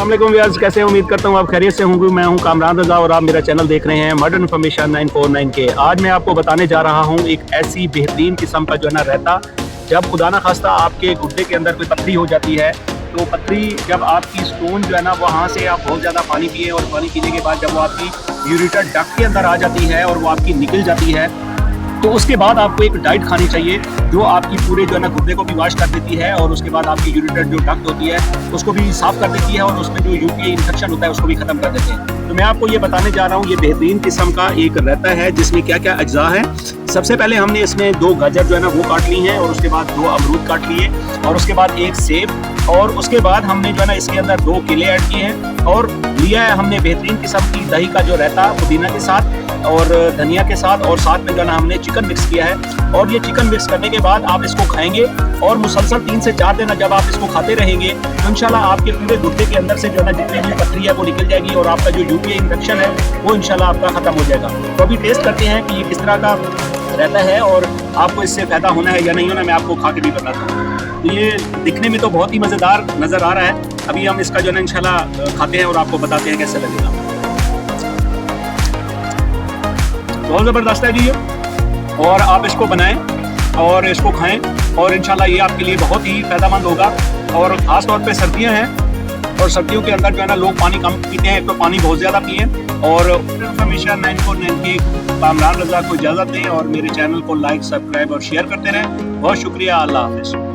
अस्सलामुअलैकुम व्यूअर्स, कैसे हैं? उम्मीद करता हूँ आप खैरियत से होंगे। मैं हूँ कामरान रज़ा और आप मेरा चैनल देख रहे हैं मॉडर्न इन्फॉर्मेशन 949 के। आज मैं आपको बताने जा रहा हूँ एक ऐसी बेहतरीन किस्म का जो है ना रहता, जब खुदा ना खास्ता आपके गुड्डे के अंदर कोई पथरी हो जाती है, तो पथरी जब आपकी स्टोन जो है ना वहाँ से आप बहुत ज़्यादा पानी पिए और पानी पीने के बाद जब वो आपकी यूरेटर डक्ट के अंदर आ जाती है और वो आपकी निकल जाती है, तो उसके बाद आपको एक डाइट खानी चाहिए जो आपकी पूरे जो है ना गुर्दे को भी वॉश कर देती है और उसके बाद आपकी यूरेटर जो डक्ट होती है उसको भी साफ़ कर देती है और उसमें जो यूपीए इन्फेक्शन होता है उसको भी ख़त्म कर देते हैं। तो मैं आपको ये बताने जा रहा हूँ, ये बेहतरीन किस्म का एक रहता है जिसमें क्या क्या अज्जा है। सबसे पहले हमने इसमें 2 गाजर जो है ना वो काट ली हैं और उसके बाद 2 अमरूद काट लिए और उसके बाद 1 सेब और उसके बाद हमने जो है ना इसके अंदर 2 केले ऐड किए हैं और लिया है हमने बेहतरीन किस्म की दही का जो रहता पुदीना के साथ और धनिया के साथ और साथ में जो है ना हमने चिकन मिक्स किया है। और ये चिकन मिक्स करने के बाद आप इसको खाएंगे और मुसलसल 3 से 4 दिन जब आप इसको खाते रहेंगे तो इंशाल्लाह आपके पूरे गुर्दे के अंदर से जो है ना जितनी भी पथरी है वो निकल जाएगी और आपका जो यूपीए इन्फेक्शन है वो इंशाल्लाह आपका ख़त्म हो जाएगा। तो अभी टेस्ट करते हैं कि ये किस तरह का रहता है और आपको इससे फ़ायदा होना है या नहीं होना, मैं आपको खा के भी बताता हूँ। तो ये दिखने में तो बहुत ही मज़ेदार नज़र आ रहा है। अभी हम इसका जो है ना इंशाल्लाह खाते हैं और आपको बताते हैं कैसे लगेगा। बहुत ज़बरदस्त है जी ये, और आप इसको बनाएं और इसको खाएं और इंशाल्लाह ये आपके लिए बहुत ही फ़ायदेमंद होगा। और ख़ास तौर पे सर्दियां हैं और सर्दियों के अंदर जो है ना लोग पानी कम पीते हैं, तो पानी बहुत ज़्यादा पिए। और हमेशा 949 की कामरान रज़ा को इजाज़त दें और मेरे चैनल को लाइक, सब्सक्राइब और शेयर करते रहें। बहुत शुक्रिया। अल्लाह हाफ़िज़।